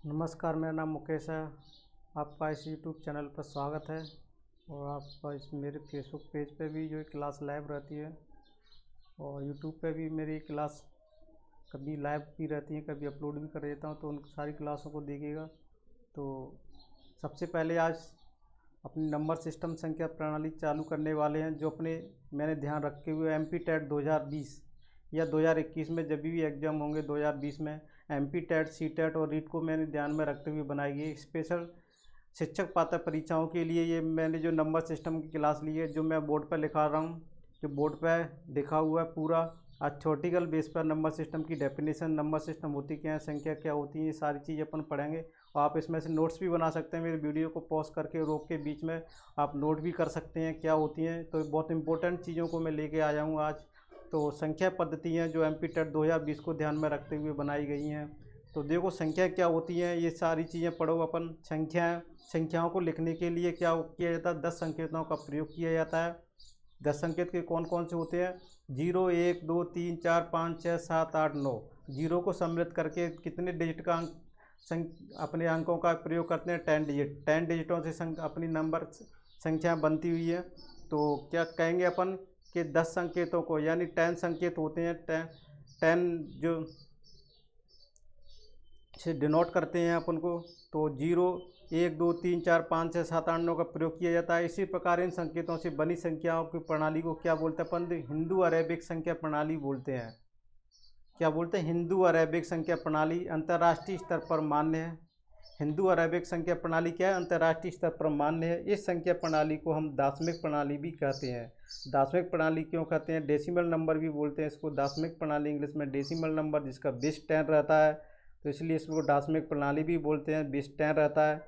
नमस्कार, मेरा नाम मुकेश है। आपका इस यूट्यूब चैनल पर स्वागत है। और आपका इस मेरे फेसबुक पेज पे भी जो क्लास लाइव रहती है और यूट्यूब पे भी मेरी क्लास कभी लाइव भी रहती है, कभी अपलोड भी कर देता हूँ, तो उन सारी क्लासों को देखिएगा। तो सबसे पहले आज अपनी नंबर सिस्टम संख्या प्रणाली चालू करने वाले हैं, जो मैंने ध्यान रखे हुए एमपी टेट 2020 या 2021 में जब भी एग्ज़ाम होंगे 2020 में एमपी टेट, सी टेट और रीट को मैंने ध्यान में रखते हुए बनाई गई स्पेशल शिक्षक पात्र परीक्षाओं के लिए। ये मैंने जो नंबर सिस्टम की क्लास ली है, जो मैं बोर्ड पर लिखा रहा हूँ, जो बोर्ड पर लिखा हुआ है पूरा थ्योरेटिकल बेस पर नंबर सिस्टम की डेफिनेशन, नंबर सिस्टम होती क्या है, संख्या क्या होती है, ये सारी चीज़ अपन पढ़ेंगे। और आप इसमें से नोट्स भी बना सकते हैं, मेरी वीडियो को पॉज करके रोक के बीच में आप नोट भी कर सकते हैं क्या होती हैं। तो बहुत इंपॉर्टेंट चीज़ों को मैं लेके आया हूँ आज। तो संख्या पद्धतियाँ जो एमपी टेट 2020 को ध्यान में रखते हुए बनाई गई हैं। तो देखो संख्या क्या होती हैं, ये सारी चीज़ें पढ़ो अपन। संख्याओं को लिखने के लिए क्या किया जाता है, 10 संकेतों का प्रयोग किया जाता है। 10 संकेत के कौन कौन से होते हैं? 0, 1, 2, 3, 4, 5, 6, 7, 8, 9। जीरो को सम्मिलित करके कितने डिजिट का अपने अंकों का प्रयोग करते हैं? 10 डिजिट। 10 डिजिटों से अपनी नंबर संख्या बनती हुई है। तो क्या कहेंगे अपन कि 10 संकेतों को, यानी 10 संकेत होते हैं, 10 जो से डिनोट करते हैं अपन को। तो 0, 1, 2, 3, 4, 5, 6, 7, 8, 9 का प्रयोग किया जाता है। इसी प्रकार इन संकेतों से बनी संख्याओं की प्रणाली को क्या बोलते हैं अपन? हिंदू अरेबिक संख्या प्रणाली बोलते हैं। क्या बोलते हैं? हिंदू अरेबिक संख्या प्रणाली अंतर्राष्ट्रीय स्तर पर मान्य है। हिंदू अरेबिक संख्या प्रणाली क्या है? अंतर्राष्ट्रीय स्तर पर मान्य है। इस संख्या प्रणाली को हम दाशमिक प्रणाली भी कहते हैं। दाशमिक प्रणाली क्यों कहते हैं? डेसिमल नंबर भी बोलते हैं इसको। दाशमिक प्रणाली इंग्लिश में डेसिमल नंबर जिसका बेस 10 रहता है, तो इसलिए इसको दाशमिक प्रणाली भी बोलते हैं, बेस 10 रहता है।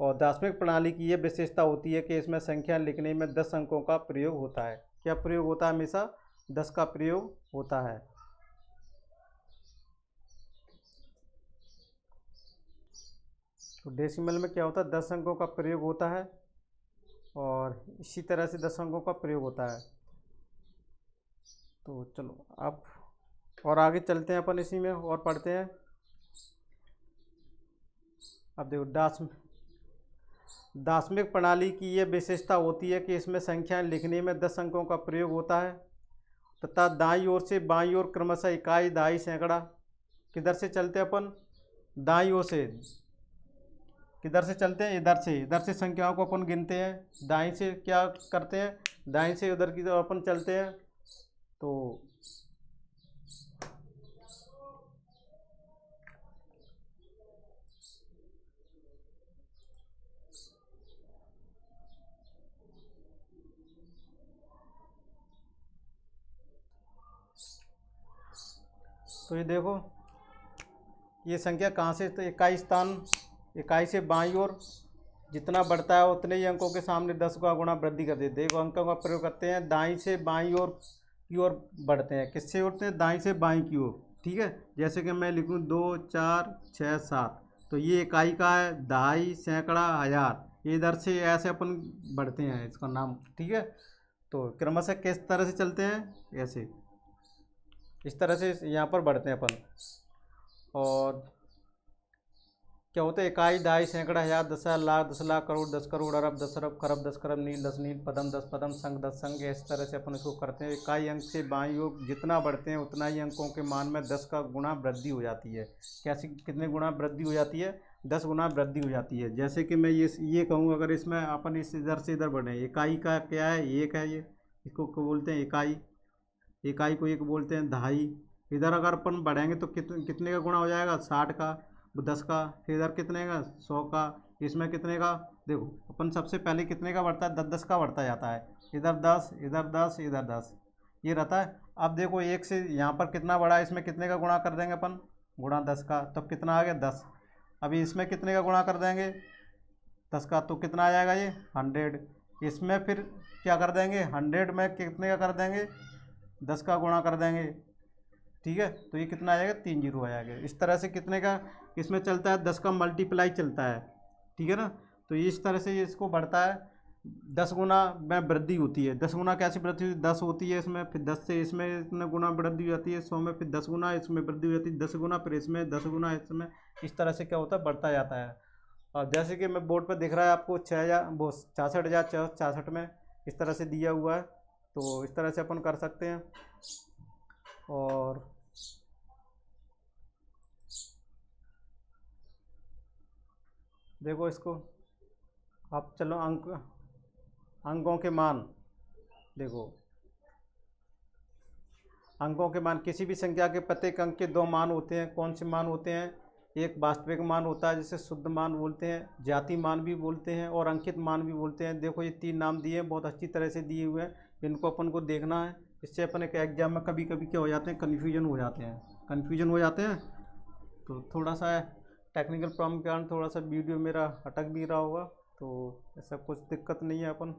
और दाशमिक प्रणाली की ये विशेषता होती है कि इसमें संख्या लिखने में 10 अंकों का प्रयोग होता है। क्या प्रयोग होता है? हमेशा 10 का प्रयोग होता है। तो डेसिमल में क्या होता है? 10 अंकों का प्रयोग होता है और इसी तरह से 10 अंकों का प्रयोग होता है। तो चलो अब और आगे चलते हैं अपन, इसी में और पढ़ते हैं। अब देखो दाशमिक प्रणाली की ये विशेषता होती है कि इसमें संख्याएं लिखने में 10 अंकों का प्रयोग होता है तथा दाईं ओर से बाईं ओर क्रमशः इकाई, दहाई, सैकड़ा किधर से चलते हैं अपन? दाईं ओर से। किधर से चलते हैं? इधर से संख्याओं को अपन गिनते हैं। दाईं से क्या करते हैं? दाईं से उधर की तरफ अपन चलते हैं। तो ये देखो, ये संख्या कहाँ से? तो इकाई से बाईं ओर जितना बढ़ता है उतने ही अंकों के सामने 10 का गुणा वृद्धि कर देते हैं। देखो अंकों का प्रयोग करते हैं, दाईं से बाईं ओर की ओर बढ़ते हैं। किससे उठते हैं? दाईं से बाईं की ओर। ठीक है, जैसे कि मैं लिखूँ 2, 4, 6, 7, तो ये इकाई का है, दहाई, सैकड़ा, हजार, ये इधर से ऐसे अपन बढ़ते हैं, इसका नाम। ठीक है, तो क्रमशः किस तरह से चलते हैं? ऐसे, इस तरह से यहाँ पर बढ़ते हैं अपन। और क्या होता है? इकाई, दहाई, सैकड़ा, हजार, 10,000, लाख, 10 लाख, करोड़, 10 करोड़, अरब, 10 अरब, खरब, 10 खरब, नील, 10 नील, पदम, 10 पदम, संघ, 10 संघ। इस तरह से अपन इसको करते हैं। इकाई अंक से बाईं ओर जितना बढ़ते हैं उतना ही अंकों के मान में 10 का गुणा वृद्धि हो जाती है। कैसे, कितने गुणा वृद्धि हो जाती है? 10 गुना वृद्धि हो जाती है। जैसे कि मैं ये कहूँ, अगर इसमें अपन इस इधर से इधर बढ़े, इकाई का क्या है? एक है ये, इसको क्या बोलते हैं? इकाई। इकाई को एक बोलते हैं दहाई। इधर अगर अपन बढ़ेंगे तो कितने का गुणा हो जाएगा? 60 का, 10 का। फिर इधर कितने का? 100 का। इसमें कितने का? देखो अपन सबसे पहले कितने का बढ़ता है? 10 10 का बढ़ता जाता है। इधर 10, इधर 10, इधर 10, ये रहता है। अब देखो एक से यहाँ पर कितना बढ़ा है, इसमें कितने का गुणा कर देंगे अपन? गुणा 10 का, तब कितना आ गया? 10। अभी इसमें कितने का गुणा कर देंगे? 10 का, तो कितना आ जाएगा? ये 100। इसमें फिर क्या कर देंगे? 100 में कितने का कर देंगे? 10 का गुणा कर देंगे। ठीक है, तो ये कितना आ जाएगा? 3 जीरो आ जाएगा। इस तरह से कितने का इसमें चलता है? 10 का मल्टीप्लाई चलता है। ठीक है ना, तो इस तरह से इसको बढ़ता है। 10 गुना में वृद्धि होती है। 10 गुना कैसे वृद्धि होती है? 10 होती है इसमें, फिर 10 से इसमें इतने गुना वृद्धि हो जाती है 100 में, फिर 10 गुना इसमें वृद्धि हो जाती है 10 गुना, फिर इसमें 10 गुना इसमें। इस तरह से क्या होता है, बढ़ता जाता है। और जैसे कि मैं बोर्ड पर दिख रहा है आपको 6000 वो 66,064 में इस तरह से दिया हुआ है। तो इस तरह से अपन कर सकते हैं। और देखो इसको आप चलो अंकों के मान देखो, अंकों के मान किसी भी संख्या के प्रत्येक अंक के 2 मान होते हैं। कौन से मान होते हैं? एक वास्तविक मान होता है जिसे शुद्ध मान बोलते हैं, जाति मान भी बोलते हैं और अंकित मान भी बोलते हैं। देखो ये 3 नाम दिए हैं, बहुत अच्छी तरह से दिए हुए हैं, इनको अपन को देखना है। इससे अपन एक एग्जाम में कभी कभी क्या हो जाते हैं, कन्फ्यूजन हो जाते हैं। तो थोड़ा सा टेक्निकल प्रॉब्लम के कारण थोड़ा सा वीडियो मेरा अटक भी रहा होगा, तो ऐसा कुछ दिक्कत नहीं है। अपन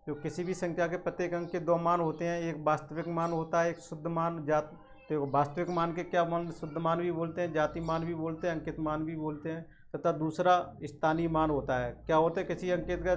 तो किसी भी संख्या के प्रत्येक अंक के 2 मान होते हैं, एक वास्तविक मान होता है, एक शुद्ध मान तो वास्तविक मान के क्या मान, शुद्ध मान भी बोलते हैं, जाति मान भी बोलते हैं, अंकित मान भी बोलते हैं, तथा दूसरा स्थानीय मान होता है। क्या होता है, किसी अंकित का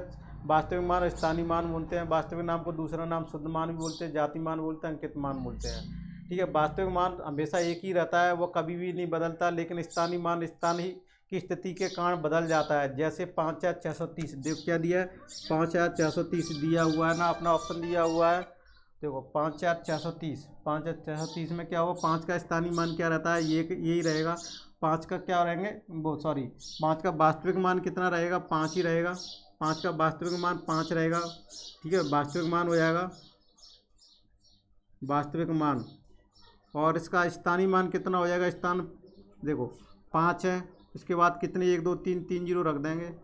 वास्तविक मान स्थानीय मान बोलते हैं, वास्तविक नाम को दूसरा नाम शुद्ध मान भी बोलते हैं, जाति मान बोलते हैं, अंकित मान बोलते हैं। ठीक है, वास्तविक मान हमेशा एक ही रहता है, वो कभी भी नहीं बदलता, लेकिन स्थानीय मान स्थान ही की स्थिति के कारण बदल जाता है। जैसे 5,630 देखो क्या दिया है, 5,630 दिया हुआ है ना, अपना ऑप्शन दिया हुआ है। देखो 5,630 में क्या होगा, 5 का स्थानीय मान क्या रहता है, ये यही रहेगा। 5 का क्या रहेंगे, वो सॉरी 5 का वास्तविक मान कितना रहेगा, 5 ही रहेगा। 5 का वास्तविक मान 5 रहेगा। ठीक है, वास्तविक मान हो जाएगा वास्तविक मान। और इसका स्थानीय मान कितना हो जाएगा, स्थान देखो 5 है, इसके बाद कितने 1 2 3 3 जीरो रख देंगे,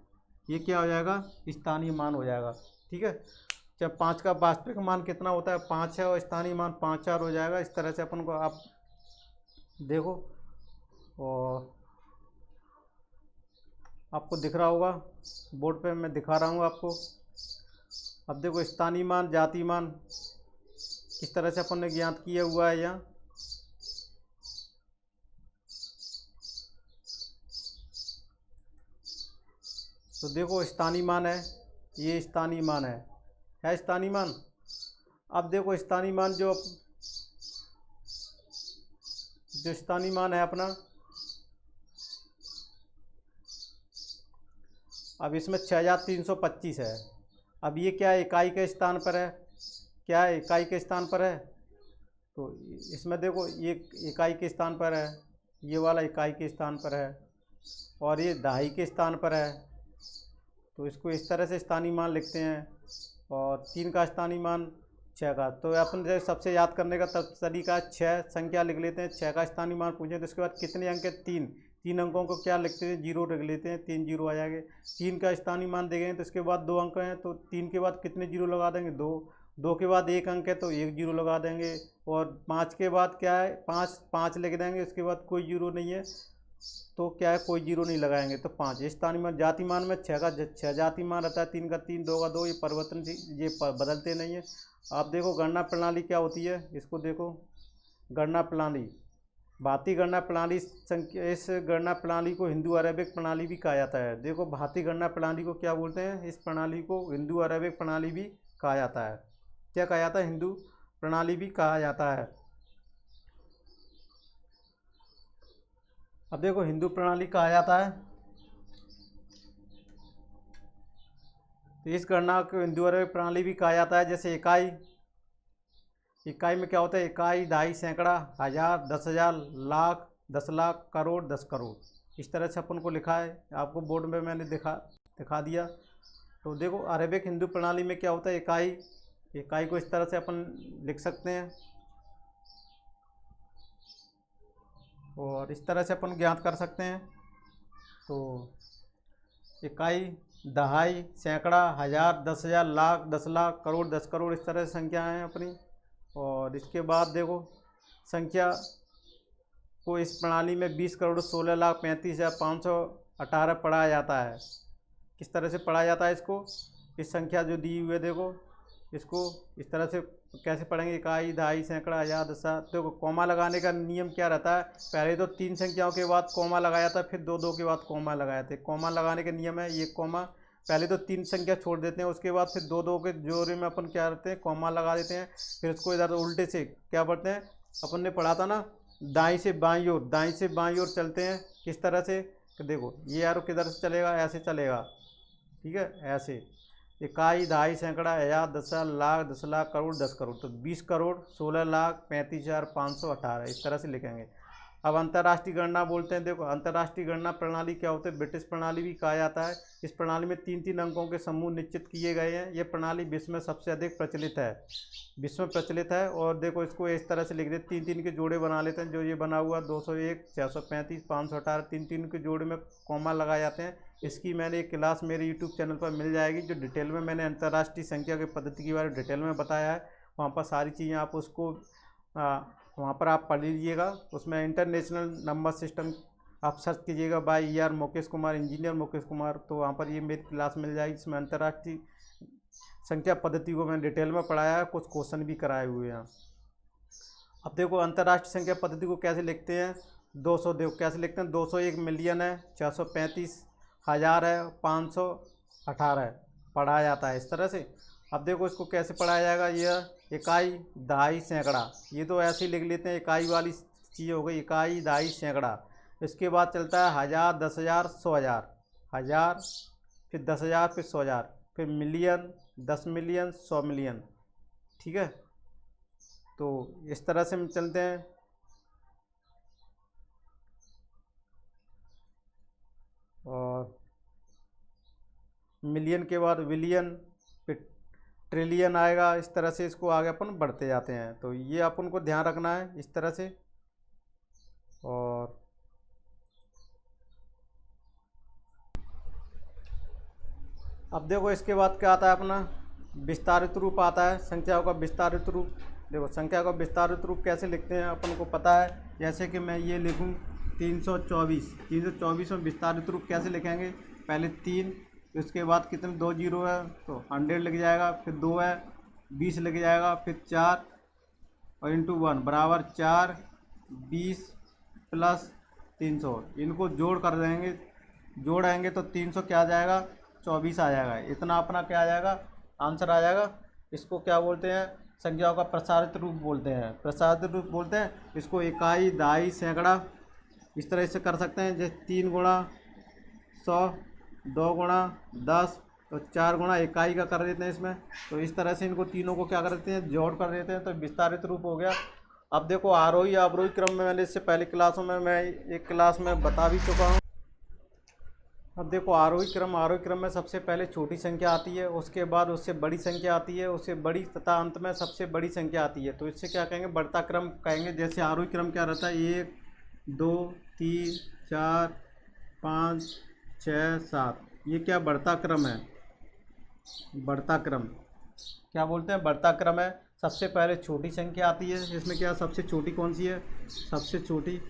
ये क्या हो जाएगा, स्थानीय मान हो जाएगा। ठीक है, जब 5 का वास्तविक मान कितना होता है, 5 है, और स्थानीय मान 5 4 हो जाएगा। इस तरह से अपन को आप देखो, और आपको दिख रहा होगा बोर्ड पे मैं दिखा रहा हूँ आपको। अब देखो स्थानीय मान जाति मान किस तरह से अपन ने ज्ञात किया हुआ है यहाँ। तो देखो स्थानीय मान है, ये स्थानीय मान है स्थानीय मान। अब देखो स्थानीय मान जो स्थानीय मान है अपना, अब इसमें 6,325 है। अब ये क्या है, इकाई के स्थान पर है, क्या है, इकाई के स्थान पर है। तो इसमें देखो ये इकाई के स्थान पर है, ये वाला इकाई के स्थान पर है, और ये दहाई के स्थान पर है। तो इसको इस तरह से स्थानीय मान लिखते हैं। और 3 का स्थानीय मान 6 का, तो अपन जैसे सबसे याद करने का तरीका 6 संख्या लिख लेते हैं। 6 का स्थानीय मान पूछें तो इसके बाद कितने अंक है, 3 अंकों को क्या लिखते हैं, 0 रख लेते हैं, 3 जीरो आ जाएंगे। 3 का स्थानीय मान देंगे तो इसके बाद 2 अंक हैं, तो 3 के बाद कितने जीरो लगा देंगे, 2 के बाद 1 अंक है तो 1 जीरो लगा देंगे। और 5 के बाद क्या है, 5 लिख देंगे, उसके बाद कोई जीरो नहीं है तो क्या है, कोई जीरो नहीं लगाएंगे तो 5। स्थानीय मान जाति मान में 6 का 6 जाति मान रहता है, 3 का 3, 2 का 2, ये परिवर्तन ये बदलते नहीं है। आप देखो गणना प्रणाली क्या होती है, इसको देखो गणना प्रणाली, भारतीय गणना प्रणाली संख्या, इस गणना प्रणाली को हिंदू अरेबिक प्रणाली भी कहा जाता है। देखो भारतीय गणना प्रणाली को क्या बोलते हैं, इस प्रणाली को हिंदू अरेबिक प्रणाली भी कहा जाता है। क्या कहा जाता है, हिंदू प्रणाली भी कहा जाता है। अब देखो हिंदू प्रणाली कहा जाता है, तो इस गणना को हिंदू अरेबिक प्रणाली भी कहा जाता है। जैसे इकाई में क्या होता है, इकाई, दहाई, सैकड़ा, हज़ार, 10,000, लाख, 10 लाख, करोड़, 10 करोड़, इस तरह से अपन को लिखा है। आपको बोर्ड में मैंने दिखा दिया। तो देखो अरेबिक हिंदू प्रणाली में क्या होता है, इकाई को इस तरह से अपन लिख सकते हैं, और इस तरह से अपन ज्ञात कर सकते हैं। तो इकाई, दहाई, सैकड़ा, हज़ार, 10,000, लाख, 10 लाख, करोड़, 10 करोड़, इस तरह से संख्याएँ हैं अपनी। और इसके बाद देखो संख्या को इस प्रणाली में 20 करोड़ 16 लाख 35,518 पढ़ाया जाता है। किस तरह से पढ़ाया जाता है इसको, इस संख्या जो दी हुई है देखो, इसको इस तरह से तो कैसे पढ़ेंगे, इकाई, दहाई, सैकड़ा, हजार, दशा। देखो कॉमा लगाने का नियम क्या रहता है, पहले तो 3 संख्याओं के बाद कॉमा लगाया था, फिर 2 2 के बाद कॉमा लगाए थे। कॉमा लगाने का नियम है ये कॉमा, पहले तो 3 संख्या छोड़ देते हैं, उसके बाद फिर 2 2 के जोड़े में अपन क्या करते हैं, कॉमा लगा देते हैं। फिर उसको इधर उल्टे से क्या पढ़ते हैं, अपन ने पढ़ा था ना, दाई से बाई ओर, दाई से बाई ओर चलते हैं। किस तरह से, तो देखो ये एरो किधर से चलेगा, ऐसे चलेगा, ठीक है, ऐसे। इकाई, दहाई, सैकड़ा, हजार, दशा, लाख, 10 लाख, करोड़, 10 करोड़। तो 20 करोड़, 16 लाख, 35,518, इस तरह से लिखेंगे। अब अंतर्राष्ट्रीय गणना बोलते हैं। देखो अंतर्राष्ट्रीय गणना प्रणाली क्या होती है, ब्रिटिश प्रणाली भी कहा जाता है। इस प्रणाली में 3 3 अंकों के समूह निश्चित किए गए हैं। ये प्रणाली विश्व में सबसे अधिक प्रचलित है, विश्व में प्रचलित है। और देखो इसको इस तरह से लिख देते, 3 3 के जोड़े बना लेते हैं। जो ये बना हुआ 201, 635, 518, 3 3 के जोड़े में कॉमा लगाए जाते हैं। इसकी मैंने एक क्लास मेरे यूट्यूब चैनल पर मिल जाएगी, जो डिटेल में मैंने अंतर्राष्ट्रीय संख्या की पद्धति के बारे में डिटेल में बताया है। वहाँ पर सारी चीज़ें आप उसको वहाँ पर आप पढ़ लीजिएगा। उसमें इंटरनेशनल नंबर सिस्टम आप सर्च कीजिएगा by ER Mukesh Kumar, engineer Mukesh Kumar, तो वहाँ पर ये मेरी क्लास मिल जाएगी। इसमें अंतर्राष्ट्रीय संख्या पद्धति को मैंने डिटेल में पढ़ाया है, कुछ क्वेश्चन भी कराए हुए हैं। अब देखो अंतर्राष्ट्रीय संख्या पद्धति को कैसे लिखते हैं, 200 देखो कैसे लिखते हैं, 201 मिलियन है, 635 हज़ार है, 518 है, पढ़ाया जाता है इस तरह से। अब देखो इसको कैसे पढ़ाया जाएगा, यह इकाई, दहाई, सैकड़ा, ये तो ऐसे ही लिख लेते हैं, इकाई वाली चीज़ हो गई, इकाई, दहाई, सैकड़ा। इसके बाद चलता है हज़ार, 10,000, 100,000, हज़ार, फिर 10,000, फिर 100,000, फिर मिलियन, 10 मिलियन, 100 मिलियन, ठीक है। तो इस तरह से हम चलते हैं। और मिलियन के बाद विलियन, फिर ट्रिलियन आएगा, इस तरह से इसको आगे अपन बढ़ते जाते हैं। तो ये अपन को ध्यान रखना है इस तरह से। और अब देखो इसके बाद क्या आता है, अपना विस्तारित रूप आता है, संख्याओं का विस्तारित रूप। देखो संख्या का विस्तारित रूप कैसे लिखते हैं अपन को पता है। जैसे कि मैं ये लिखूँ 324, 324 में विस्तारित रूप कैसे लिखेंगे, पहले 3, उसके बाद कितने 2 जीरो है तो 100 लिख जाएगा, फिर 2 है 20 लिख जाएगा, फिर 4 और इंटू 1 बराबर 4, 20 प्लस 300, इनको जोड़ कर देंगे, जोड़ेंगे तो 300 क्या आ जाएगा, 24 आ जाएगा। इतना अपना क्या आ जाएगा, आंसर आ जाएगा। इसको क्या बोलते हैं, संख्याओं का प्रसारित रूप बोलते हैं, प्रसारित रूप बोलते हैं। इसको इकाई, दहाई, सैकड़ा इस तरह से कर सकते हैं, जैसे 3 गुणा 100, 2 गुणा 10, तो 4 गुणा इकाई का कर देते हैं इसमें। तो इस तरह से इनको तीनों को क्या कर देते हैं, जोड़ कर देते हैं, तो विस्तारित रूप हो गया। अब देखो आरोही अवरोही क्रम में मैंने इससे पहले क्लासों में मैं एक क्लास में बता भी चुका हूँ। अब देखो आरोही क्रम में सबसे पहले छोटी संख्या आती है, उसके बाद उससे बड़ी संख्या आती है, उससे बड़ी तथा अंत में सबसे बड़ी संख्या आती है। तो इससे क्या कहेंगे, बढ़ता क्रम कहेंगे। जैसे आरोही क्रम क्या रहता है, 1 2 3 4 5 6 7, ये क्या बढ़ता क्रम है, बढ़ता क्रम क्या बोलते हैं, बढ़ता क्रम है। सबसे पहले छोटी संख्या आती है, इसमें क्या सबसे छोटी कौन सी है, सबसे छोटी,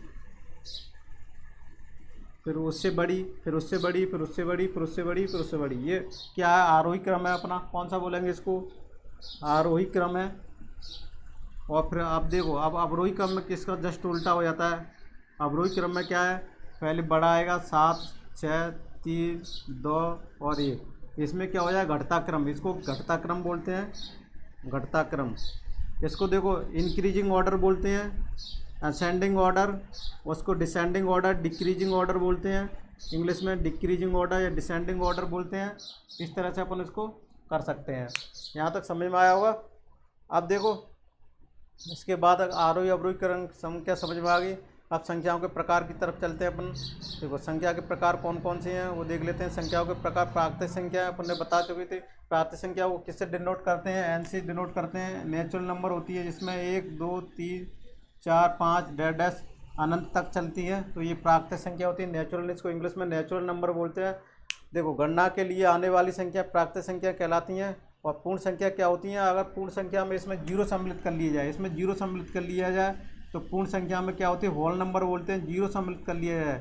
फिर उससे बड़ी, फिर उससे बड़ी, फिर उससे बड़ी, फिर उससे बड़ी, फिर उससे बड़ी। ये क्या है, आरोही क्रम है अपना। कौन सा बोलेंगे इसको, आरोही क्रम है। और फिर आप देखो अब अवरोही क्रम में किसका जस्ट उल्टा हो जाता है। अवरोही क्रम में क्या है, पहले बड़ा आएगा 7 6 3 2 और 1, इसमें क्या हो जाएगा, घटता क्रम, इसको घटता क्रम बोलते हैं, घटता क्रम। इसको देखो इंक्रीजिंग ऑर्डर बोलते हैं, असेंडिंग ऑर्डर, उसको डिसेंडिंग ऑर्डर, डिक्रीजिंग ऑर्डर बोलते हैं। इंग्लिश में डिक्रीजिंग ऑर्डर या डिसेंडिंग ऑर्डर बोलते हैं। इस तरह से अपन इसको कर सकते हैं। यहाँ तक समझ में आया होगा। अब देखो इसके बाद आरोही अवरोही क्रम संख्या समझ में आ गई। अब संख्याओं के प्रकार की तरफ चलते हैं अपन। देखो संख्या के प्रकार कौन कौन से हैं वो देख लेते हैं। संख्याओं के प्रकार, प्राकृतिक संख्या अपन ने बता चुके थे। प्राकृतिक संख्या वो किससे डिनोट करते हैं, एन से डिनोट करते हैं। नेचुरल नंबर होती है जिसमें 1 2 3 4 5 डैश अनंत तक चलती है, तो ये प्राकृतिक संख्या होती है। नेचुरल, इसको इंग्लिश में नेचुरल नंबर बोलते हैं। देखो गणना के लिए आने वाली संख्या प्राकृतिक संख्या कहलाती हैं। और पूर्ण संख्या क्या होती हैं, अगर पूर्ण संख्या में इसमें जीरो सम्मिलित कर लिया जाए, इसमें जीरो सम्मिलित कर लिया जाए तो पूर्ण संख्या में क्या होती है, होल नंबर बोलते हैं। जीरो सम्मिलित कर लिया जाए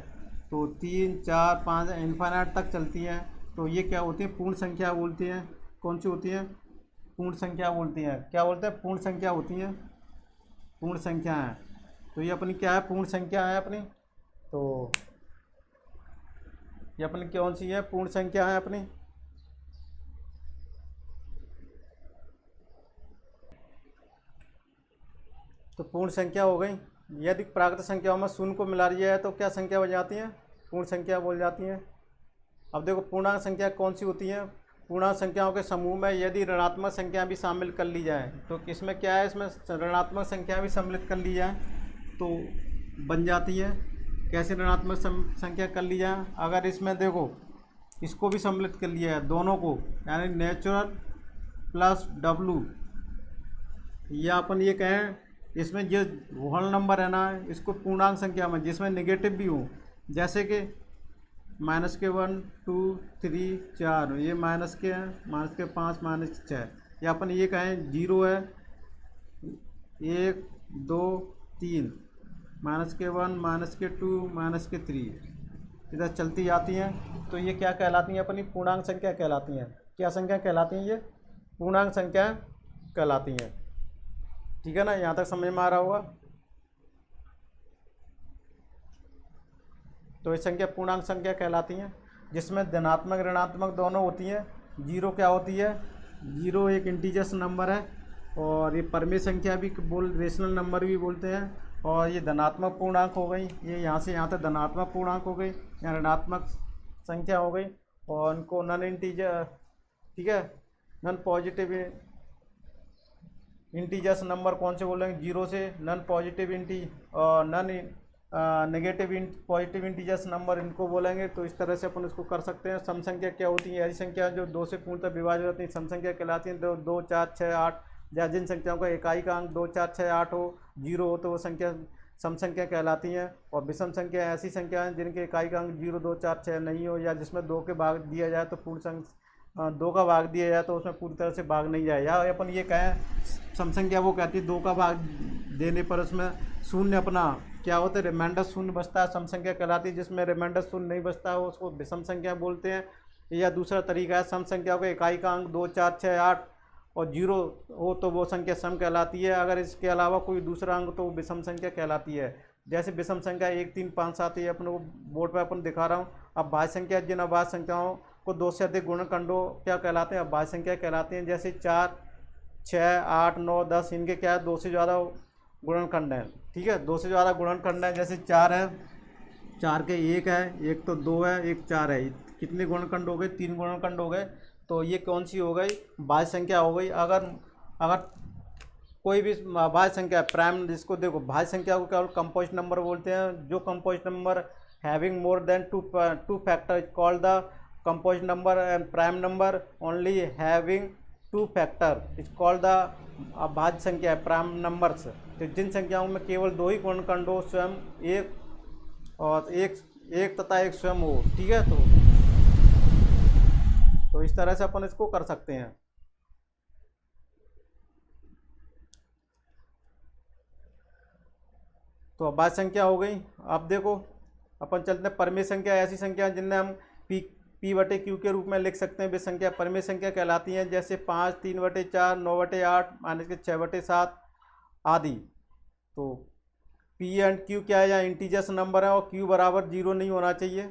तो 3 4 5 इन्फाइनाइट तक चलती हैं, तो ये क्या होती है, पूर्ण संख्या बोलती हैं। कौन सी होती हैं, पूर्ण संख्या बोलती हैं। क्या बोलते हैं? पूर्ण संख्या होती हैं, पूर्ण संख्या है। तो ये अपनी क्या है? पूर्ण संख्या है अपनी। तो ये अपनी कौन सी है? पूर्ण संख्या है अपनी। तो पूर्ण संख्या हो गई। यदि प्राकृत संख्याओं में शून्य को मिला दिया है तो क्या संख्या बन जाती है? पूर्ण संख्या बोल जाती हैं। अब देखो पूर्णांक संख्या कौन सी होती है? पूर्णांक संख्याओं के समूह में यदि ऋणात्मक संख्या भी शामिल कर ली जाए तो इसमें क्या है? इसमें ऋणात्मक संख्या भी सम्मिलित कर ली जाए तो बन जाती है। कैसे ऋणात्मक संख्या कर ली जाए? अगर इसमें देखो इसको भी सम्मिलित कर लिया है, दोनों को, यानी नेचुरल प्लस डब्लू, या अपन ये कहें इसमें जो होल नंबर है ना, इसको पूर्णांक संख्या में जिसमें नेगेटिव भी हो, जैसे कि -1, -2, -3, -4, ये माइनस के हैं, -5, -6, या अपन ये कहें 0 है, 1, 2, 3, -1, -2, -3, इधर चलती जाती हैं। तो ये क्या कहलाती हैं? अपनी पूर्णांक संख्या कहलाती हैं। क्या संख्या कहलाती हैं? ये पूर्णांक संख्या कहलाती हैं। ठीक है ना? यहाँ तक समझ में आ रहा होगा। तो ये संख्या पूर्णांक संख्या कहलाती हैं जिसमें धनात्मक ऋणात्मक दोनों होती हैं। जीरो क्या होती है? जीरो एक इंटीजर्स नंबर है, और ये परमेय संख्या भी रेशनल नंबर भी बोलते हैं। और ये धनात्मक पूर्णांक हो गई, ये यहाँ से यहाँ तक धनात्मक पूर्णांक हो गई या ऋणात्मक संख्या हो गई। और उनको नॉन इंटीजर, ठीक है, नॉन पॉजिटिव इंटीजर्स नंबर कौन से बोलेंगे? जीरो से नॉन पॉजिटिव और non negative positive integers number, इनको बोलेंगे। तो इस तरह से अपन इसको कर सकते हैं। सम संख्या क्या होती है? ऐसी संख्या जो 2 से पूर्णतः विभाजित होती है, सम संख्या कहलाती है। 2, 4, 6, 8, या जिन संख्याओं का इकाई का अंक 2, 4, 6, 8 हो, 0 हो, तो वो संख्या सम संख्या कहलाती हैं। और विषम संख्या ऐसी संख्या हैं जिनके इकाई का अंक 0, 2, 4, 6 नहीं हो, या जिसमें 2 के भाग दिया जाए तो पूर्ण 2 का भाग दिया जाए तो उसमें पूरी तरह से भाग नहीं जाए। या अपन ये कहें सम संख्या वो कहती है 2 का भाग देने पर उसमें शून्य अपना क्या होता है? रिमाइंडर शून्य बचता है, सम संख्या कहलाती है। जिसमें रिमाइंडर शून्य नहीं बचता है उसको विषम संख्या बोलते हैं। या दूसरा तरीका है, सम संख्या को इकाई का अंक 2, 4, 6, 8 और 0 हो तो वो संख्या सम कहलाती है। अगर इसके अलावा कोई दूसरा अंक तो वो विषम संख्या कहलाती है। जैसे विषम संख्या 1, 3, 5, 7 ये अपने को बोर्ड पर अपन दिखा रहा हूँ। अब भाज्य संख्या, जिन अभाज्य संख्याओं को 2 से अधिक गुणनखंडों क्या कहलाते हैं? अभाज्य संख्या कहलाते हैं। जैसे 4, 6, 8, 9, 10, इनके क्या है? 2 से ज़्यादा गुणनखंड हैं। ठीक है, 2 से ज़्यादा गुणनखंड है। जैसे 4 है, 4 के 1 है, 1 तो 2 है, 1 4 है। कितने गुणनखंड हो गए? 3 गुणनखंड हो गए। तो ये कौन सी हो गई? भाज्य संख्या हो गई। अगर कोई भी भाज्य संख्या प्राइम, जिसको देखो भाज्य संख्या को क्या कंपोजिट नंबर बोलते हैं। जो composite number having more than two factor is called the composite number, and prime number only having 2 factor is called the भाज्य संख्या प्राइम नंबर्स। तो जिन संख्याओं में केवल 2 ही गुणनखंड हो, स्वयं एक तथा एक स्वयं हो। ठीक है, तो इस तरह से अपन इसको कर सकते हैं। तो अभाज्य संख्या हो गई। अब देखो अपन चलते हैं परमेय संख्या। ऐसी संख्या जिनमें हम P/Q के रूप में लिख सकते हैं, वे संख्या परमेय संख्या कहलाती हैं। जैसे 5, 3/4, 9/8, -6/7 आदि। तो P एंड Q क्या है? या इंटीजर्स नंबर है, और Q बराबर 0 नहीं होना चाहिए।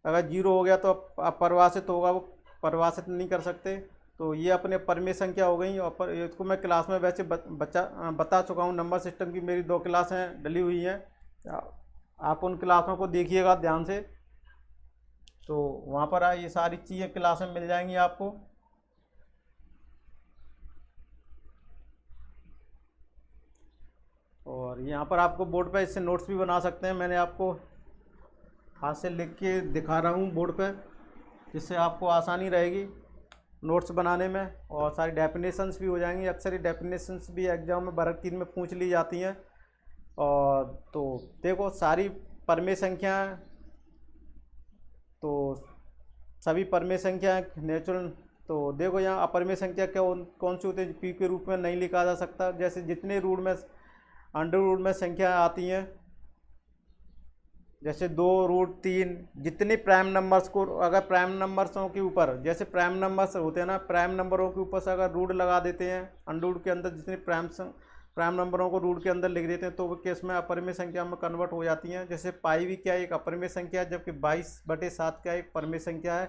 अगर 0 हो गया तो अपरिभाषित होगा, वो परिभाषित नहीं कर सकते। तो ये अपने परमेय संख्या हो गई। और इसको मैं क्लास में वैसे बता चुका हूँ। नंबर सिस्टम की मेरी 2 क्लासें डली हुई हैं, आप उन क्लासों को देखिएगा ध्यान से। तो वहाँ पर ये सारी चीज़ें क्लास में मिल जाएंगी आपको। और यहाँ पर आपको बोर्ड पे इससे नोट्स भी बना सकते हैं। मैंने आपको हाथ से लिख के दिखा रहा हूँ बोर्ड पे, जिससे आपको आसानी रहेगी नोट्स बनाने में। और सारी डेफिनेशंस भी हो जाएंगी। अक्सर ये डेफिनेशंस भी एग्जाम में वर्ग 3 में पूछ ली जाती हैं। और तो देखो सारी परमेय संख्या, तो सभी परमेय संख्या नेचुरल। तो देखो यहाँ अपरमेय संख्या क्या कौन सी होती है? P के रूप में नहीं लिखा जा सकता। जैसे जितने रूट में अंडर रूट में संख्या आती हैं, जैसे 2√3 जितने प्राइम नंबर्स को, अगर प्राइम नंबर्सों के ऊपर, जैसे प्राइम नंबर्स होते हैं ना, प्राइम नंबरों के ऊपर से अगर रूट लगा देते हैं, अनरूट के अंदर जितने प्राइम नंबरों को रूट के अंदर लिख देते हैं तो वो केस में अपरिमेय संख्या में कन्वर्ट हो जाती हैं। जैसे पाई भी क्या है, एक अपरिमेय संख्या है, जबकि 22/7 क्या है, एक परिमेय संख्या है।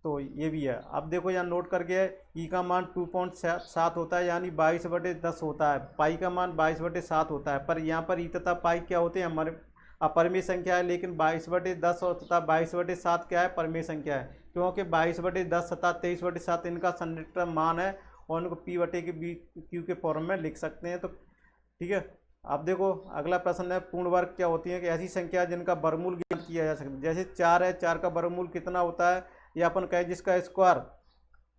तो ये भी है। अब देखो यहाँ नोट करके है, ई का मान 2.7 होता है, यानी 22/10 होता है। पाई का मान 22/7 होता है, पर यहाँ पर ई तथा पाई क्या होते हैं, हमारे अपरिमेय संख्या है, लेकिन 22/10 और तथा 22/7 क्या है, परिमेय संख्या है, क्योंकि 22/10 तथा 23/7 इनका सन्निकटन मान है और उनको P/Q के फॉर्म में लिख सकते हैं। तो ठीक है। अब देखो अगला प्रश्न है, पूर्ण वर्ग क्या होती है, कि ऐसी संख्या जिनका वर्गमूल ज्ञात किया जा सकता है। जैसे 4 है, 4 का वर्गमूल कितना होता है, या अपन कहें जिसका स्क्वायर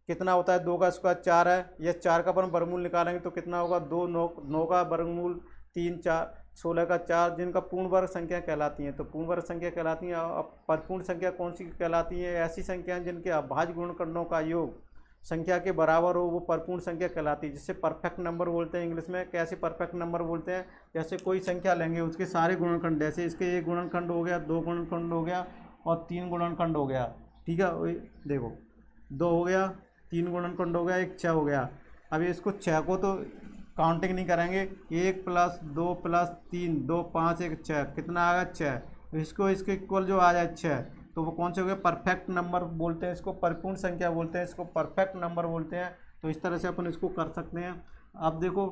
कितना होता है, 2 का स्क्वायर 4 है, या 4 का अपन वर्गमूल निकालेंगे तो कितना होगा, 2, 9 का वर्गमूल 3, 4, 16 का 4, जिनका पूर्ण वर्ग संख्या कहलाती हैं। तो पूर्ण वर्ग संख्या कहलाती हैं। अब परिपूर्ण संख्या कौन सी कहलाती है, ऐसी संख्याएं जिनके अभाज्य गुणनखंडों का योग संख्या के बराबर हो, वो परिपूर्ण संख्या कहलाती है, जिससे परफेक्ट नंबर बोलते हैं इंग्लिश में। कैसे परफेक्ट नंबर बोलते हैं, जैसे कोई संख्या लेंगे उसके सारे गुणनखंड, जैसे इसके 1 गुणनखंड हो गया, 2 गुणनखंड हो गया और 3 गुणनखंड हो गया। ठीक है, देखो 2 हो गया, 3 गुणनखंड हो गया, 1 6 हो गया। अब इसको 6 को तो काउंटिंग नहीं करेंगे, 1 + 2 + 3 2 5 1 6, कितना आ गया 6। इसको इसके इक्वल जो आ जाए 6, तो वो कौन से हो गए, परफेक्ट नंबर बोलते हैं इसको, परिपूर्ण संख्या बोलते हैं इसको, परफेक्ट नंबर बोलते हैं। तो इस तरह से अपन इसको कर सकते हैं। अब देखो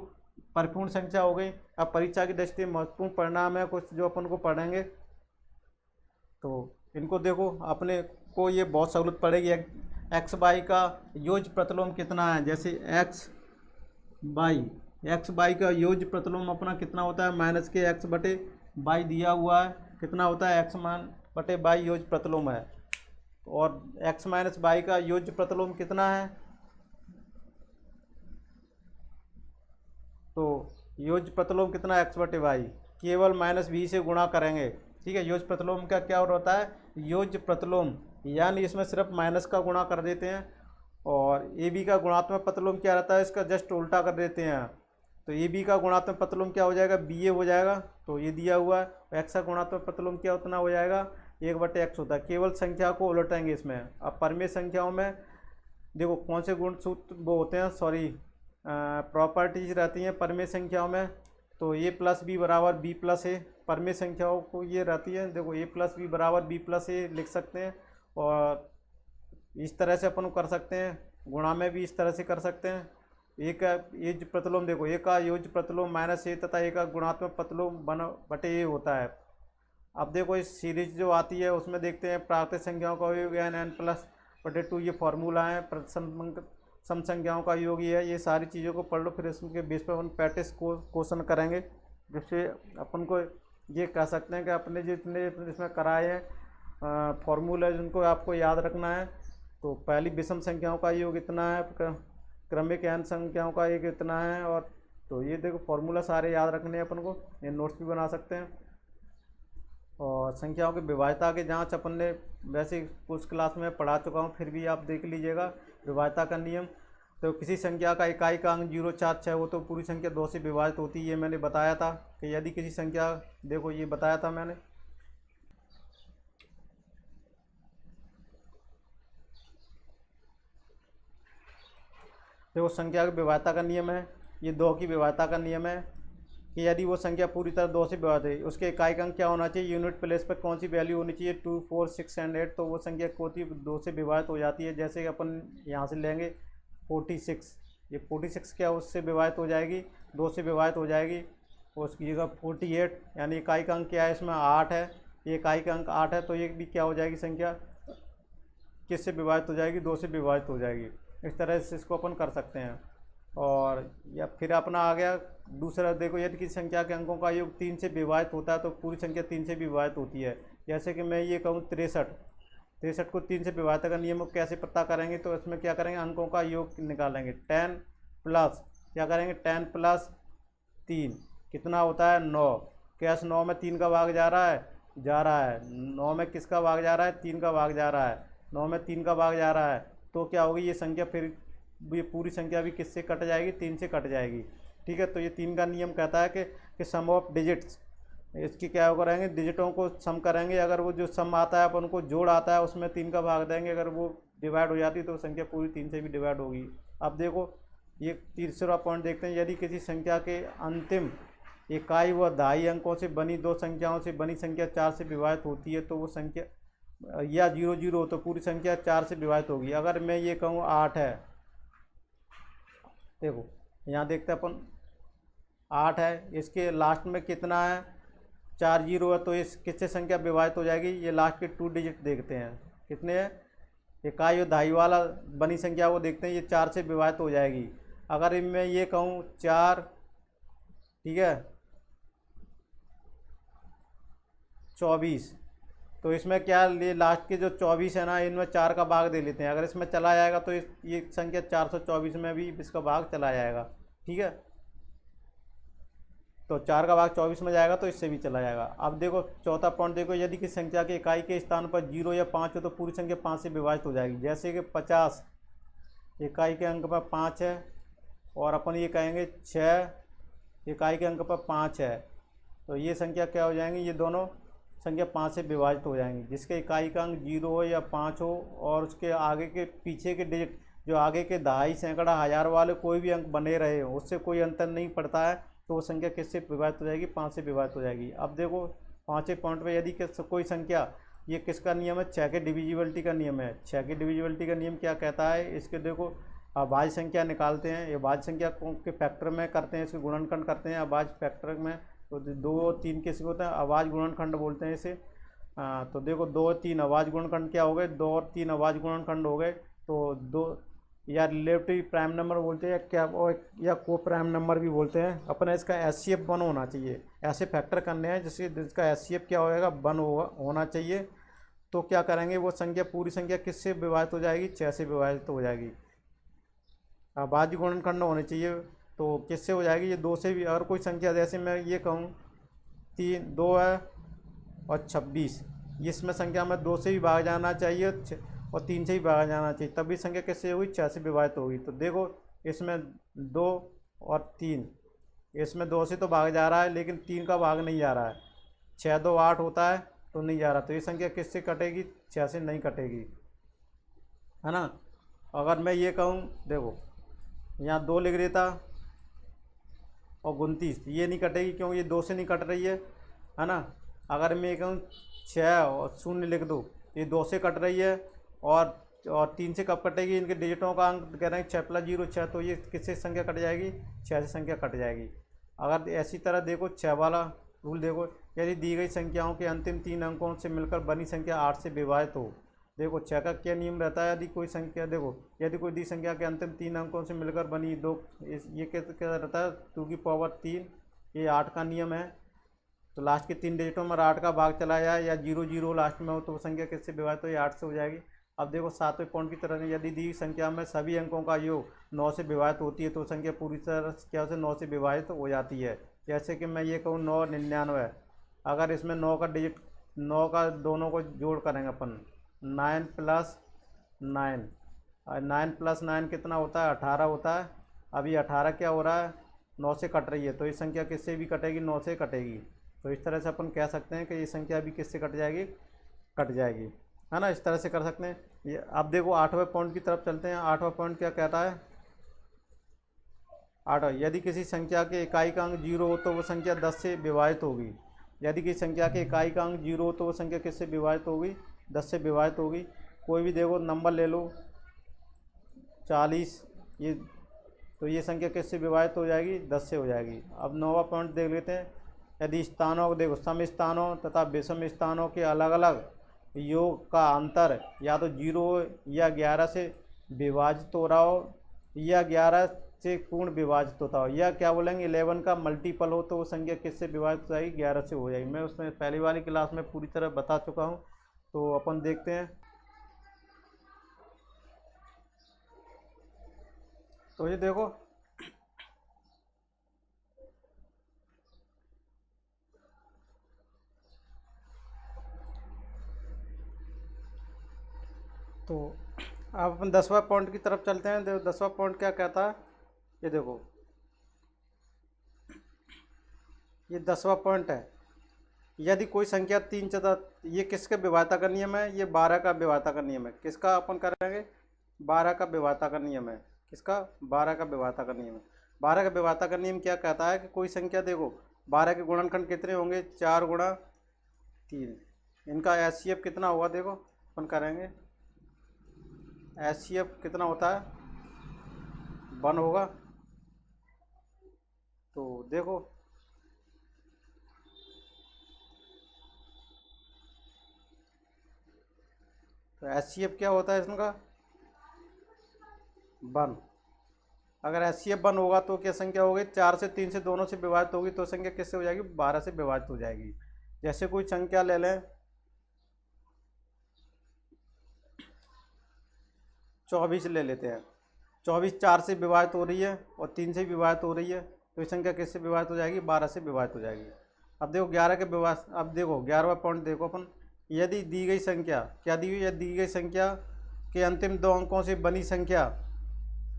परिपूर्ण संख्या हो गई। अब परीक्षा की दृष्टि महत्वपूर्ण परिणाम है कुछ जो अपन को पढ़ेंगे, तो इनको देखो अपने को ये बहुत सहूलत पड़ेगी। एक्स बाई का योज्य प्रतिलोम कितना है, जैसे एक्स बाई का योज्य प्रतिलोम अपना कितना होता है, -(x/y) दिया हुआ है, कितना होता है, x/y योज्य प्रतिलोम है। और x-y का योज्य प्रतिलोम कितना है, तो योज्य प्रतिलोम कितना है, x/y, केवल -b से गुणा करेंगे। ठीक है, योज्य प्रतिलोम का क्या होता है, योज्य प्रतिलोम, यानी इसमें सिर्फ माइनस का गुणा कर देते हैं, और ए बी का गुणात्मक प्रतिलोम क्या रहता है, इसका जस्ट उल्टा कर देते हैं। तो ए बी का गुणात्मक प्रतिलोम क्या हो जाएगा, बी ए हो जाएगा, तो ये दिया हुआ है। एक्स का गुणात्मक प्रतिलोम क्या उतना हो जाएगा, 1/x होता है। केवल संख्या को उलटेंगे इसमें। अब परिमेय संख्याओं में देखो कौन से गुण सूत्र वो होते हैं, प्रॉपर्टीज रहती हैं परिमेय संख्याओं में। तो a + b = b + a, परिमेय संख्याओं को ये रहती है। देखो a + b = b + a लिख सकते हैं, और इस तरह से अपन कर सकते हैं। गुणा में भी इस तरह से कर सकते हैं। एक का योज्य प्रतिलोम, देखो एक का योज्य प्रतिलोम -a तथा एक का गुणात्मक प्रतिलोम 1/a होता है। अब देखो इस सीरीज जो आती है उसमें देखते हैं प्राकृतिक संख्याओं का योग n+/2, ये फॉर्मूला है। सम संख्याओं का योग ये है। ये सारी चीज़ों को पढ़ लो, फिर इसके बेस पर अपन प्रैक्टिस क्वेश्चन करेंगे, जिससे अपन को ये कह सकते हैं कि अपने जितने इसमें कराए हैं फॉर्मूला जिनको आपको याद रखना है। तो पहली विषम संख्याओं का योग इतना है, क्रमिक n संख्याओं का एक इतना है, और तो ये देखो फॉर्मूला सारे याद रखने हैं अपन को, ये नोट्स भी बना सकते हैं। और संख्याओं की विभाज्यता की जांच अपन ने वैसे कुछ क्लास में पढ़ा चुका हूँ, फिर भी आप देख लीजिएगा विभाज्यता का नियम। तो किसी संख्या का इकाई का अंक 0, 4, 6 हो तो पूरी संख्या 2 से विभाजित होती है। ये मैंने बताया था कि यदि किसी संख्या, देखो ये बताया था मैंने, देखो संख्या की विभाज्यता का नियम है, ये 2 की विभाज्यता का नियम है कि यदि वो संख्या पूरी तरह 2 से विभाजित है, उसके इकाई का अंक क्या होना चाहिए, यूनिट प्लेस पर कौन सी वैल्यू होनी चाहिए, 2, 4, 6 और 8, तो वो संख्या होती 2 से विभाजित हो जाती है। जैसे अपन यहाँ से लेंगे 46, ये 46 क्या उससे विभाजित हो जाएगी, 2 से विभाजित हो जाएगी। उसकी जगह 48, यानी इकाई का अंक क्या है, इसमें 8 है, ये इकाई का अंक 8 है, तो ये भी क्या हो जाएगी संख्या, किससे विभाजित हो जाएगी, 2 से विभाजित हो जाएगी। इस तरह से इसको अपन कर सकते हैं। और या फिर अपना आ गया दूसरा, देखो यदि किसी संख्या के अंकों का योग 3 से विभाजित होता है तो पूरी संख्या 3 से विभाजित होती है। जैसे कि मैं ये कहूँ 63 को 3 से विभाजित का नियम कैसे पता करेंगे, तो इसमें क्या करेंगे, अंकों का योग निकालेंगे। 10 प्लस क्या करेंगे, 10 + 3 कितना होता है, 9। क्या 9 में 3 का भाग जा रहा है, 9 में किसका भाग जा रहा है, 3 का भाग जा रहा है, 9 में 3 का भाग जा रहा है, तो क्या होगी ये संख्या, फिर ये पूरी संख्या भी किससे कट जाएगी, 3 से कट जाएगी। ठीक है, तो ये 3 का नियम कहता है कि सम ऑफ डिजिट्स इसकी क्या करेंगे, डिजिटों को सम करेंगे। अगर वो जो सम आता है अपन को जोड़ आता है उसमें 3 का भाग देंगे, अगर वो डिवाइड हो जाती तो संख्या पूरी 3 से भी डिवाइड होगी। अब देखो ये तीसरा पॉइंट देखते हैं, यदि किसी संख्या के अंतिम इकाई व दहाई अंकों से बनी दो संख्याओं से बनी संख्या 4 से विभाजित होती है तो वो संख्या या 0 0 हो तो पूरी संख्या 4 से विभाजित होगी। अगर मैं ये कहूँ 8 है, देखो यहाँ देखते हैं अपन 8 है, इसके लास्ट में कितना है, 4 0 है, तो इस किससे संख्या विभाजित हो जाएगी, ये लास्ट के 2 डिजिट देखते हैं कितने हैं, इकाई और दहाई वाला बनी संख्या वो देखते हैं, ये 4 से विभाजित हो जाएगी। अगर मैं ये कहूँ 4, ठीक है, 24, तो इसमें क्या ये लास्ट के जो 24 है ना, इनमें 4 का भाग दे लेते हैं। अगर इसमें चला जाएगा तो ये संख्या 424 में भी इसका भाग चला जाएगा, ठीक है। तो 4 का भाग 24 में जाएगा तो इससे भी चला जाएगा। अब देखो चौथा पॉइंट देखो, यदि किसी संख्या के इकाई के स्थान पर 0 या 5 हो तो पूरी संख्या 5 से विभाजित हो जाएगी। जैसे कि 50 इकाई के अंक पर 5 है और अपन ये कहेंगे 6 इकाई के अंक पर 5 है, तो ये संख्या क्या हो जाएंगी, ये दोनों संख्या 5 से विभाजित हो जाएंगी। जिसके इकाई का अंक 0 हो या 5 हो और उसके आगे के पीछे के डिजिट जो आगे के दहाई, सैकड़ा, हज़ार वाले कोई भी अंक बने रहे हो उससे कोई अंतर नहीं पड़ता है, तो वो संख्या किससे विभाजित हो जाएगी, 5 से विभाजित हो जाएगी। अब देखो पाँचवें पॉइंट में, यदि कोई संख्या, ये किसका नियम है, 6 के डिविजिबिलिटी का नियम है। 6 के डिविजिबिलिटी का नियम क्या कहता है, इसके देखो अभाज्य संख्या निकालते हैं, ये भाज्य संख्या के फैक्टर में करते हैं, इसके गुणनखंड करते हैं अभाज्य फैक्टर में। तो 2 और 3 किसको होता है, अभाज्य गुणनखंड बोलते हैं इसे। तो देखो 2 और 3 अभाज्य गुणनखंड क्या हो गए, 2 और 3 अभाज्य गुणनखंड हो गए। तो 2 या रिलेटिव प्राइम नंबर बोलते हैं क्या, या को प्राइम नंबर भी बोलते हैं। अपना इसका HCF 1 होना चाहिए, ऐसे फैक्टर करने हैं जिसका HCF क्या होएगा, 1 होना चाहिए। तो क्या करेंगे, वो संख्या पूरी संख्या किससे विभाजित हो जाएगी, 6 से विभाजित हो जाएगी। अभाज्य गुणनखंड होने चाहिए तो किससे हो जाएगी, ये 2 से भी। अगर कोई संख्या जैसे मैं ये कहूँ 2 है और 26, इसमें संख्या में 2 से भी भाग जाना चाहिए और 3 से भी भागा जाना चाहिए, तभी संख्या किससे होगी, 6 से विभाजित होगी। तो देखो इसमें 2 और 3, इसमें 2 से तो भाग जा रहा है लेकिन 3 का भाग नहीं जा रहा है, 6 2 8 होता है तो नहीं जा रहा, तो ये संख्या किससे कटेगी, 6 से नहीं कटेगी, है ना। अगर मैं ये कहूँ, देखो यहाँ 2 लिख देता और 29, ये नहीं कटेगी क्योंकि ये 2 से नहीं कट रही है ना। अगर मैं ये कहूँ 6 और 0 लिख दूँ, ये 2 से कट रही है और 3 से कब कटेगी, इनके डिजिटों का अंक कह रहे हैं 6 + 0 6, तो ये किससे संख्या कट जाएगी, 6 से संख्या कट जाएगी। अगर ऐसी तरह देखो 6 वाला रूल देखो, यदि दी गई संख्याओं के अंतिम 3 अंकों से मिलकर बनी संख्या 8 से विभाजित हो, देखो 6 का क्या नियम रहता है, यदि कोई संख्या, देखो यदि कोई दी संख्या के अंतिम 3 अंकों से मिलकर बनी ये क्या रहता है, 2 की पावर 3, ये 8 का नियम है। तो लास्ट के 3 डिजिटों में 8 का भाग चला जाए या 0 0 लास्ट में हो तो वो संख्या किससे विभाजित हो, ये 8 से हो जाएगी। अब देखो 7वें पॉइंट की तरह, यदि दी संख्या में सभी अंकों का योग 9 से विभाजित होती है तो संख्या पूरी तरह क्या से 9 से विभाजित हो जाती है। जैसे कि मैं ये कहूँ 9 99, अगर इसमें 9 का डिजिट, 9 का दोनों को जोड़ करेंगे अपन, 9 + 9, 9 + 9 कितना होता है, 18 होता है। अभी 18 क्या हो रहा है, 9 से कट रही है, तो ये संख्या किससे भी कटेगी, 9 से कटेगी। तो इस तरह से अपन कह सकते हैं कि ये संख्या भी किससे कट जाएगी, कट जाएगी, है ना। इस तरह से कर सकते हैं ये। अब देखो 8वें पॉइंट की तरफ चलते हैं। 8वां पॉइंट क्या कहता है, 8वां, यदि किसी संख्या के इकाई का अंक 0 हो तो वो संख्या 10 से विभाजित होगी। यदि किसी संख्या के इकाई का अंक 0 हो तो वो संख्या किससे विभाजित होगी, 10 से विभाजित होगी। कोई भी देखो नंबर ले लो 40, ये तो ये संख्या किससे विभाजित हो जाएगी, 10 से हो जाएगी। अब 9वां पॉइंट देख लेते हैं, यदि स्थानों को देखो, सम स्थानों तथा विषम स्थानों के अलग अलग योग का अंतर या तो 0 या 11 से विभाजित हो रहा हो या 11 से पूर्ण विभाजित होता हो, या क्या बोलेंगे 11 का मल्टीपल हो, तो वो संख्या किससे विभाजित हो जाएगी, 11 से हो जाएगी। मैं उसमें पहली वाली क्लास में पूरी तरह बता चुका हूँ, तो अपन देखते हैं। तो ये देखो तो अब अपन 10वां पॉइंट की तरफ चलते हैं। देखो 10वां पॉइंट क्या कहता है, ये देखो ये 10वां पॉइंट है। यदि कोई संख्या 3 चतुर्थ, ये किसके विभाज्यता का नियम है? ये 12 का विभाज्यता का नियम है। किसका अपन करेंगे? 12 का विभाज्यता का नियम है। किसका? 12 का विभाज्यता का नियम है। 12 का विभाज्यता का नियम क्या कहता है कि कोई संख्या, देखो 12 के गुणनखंड कितने होंगे? 4 गुणा 3। इनका एचसीएफ कितना होगा? देखो अपन करेंगे, एचसीएफ कितना होता है? 1 होगा। तो देखो तो एचसीएफ क्या होता है इसका? 1। अगर एचसीएफ 1 होगा तो क्या संख्या होगी? 4 से 3 से दोनों से विभाजित होगी तो संख्या किससे हो जाएगी? 12 से विभाजित हो जाएगी। जैसे कोई संख्या ले लें 24 ले लेते हैं। 24 4 से विभाजित हो रही है और 3 से विभाजित हो रही है तो ये संख्या किससे विभाजित हो जाएगी? 12 से विभाजित हो जाएगी। अब देखो 11 के विभाजित, अब देखो 11वां पॉइंट देखो अपन, यदि दी गई संख्या, क्या दी हुई है? दी गई संख्या के अंतिम 2 अंकों से बनी संख्या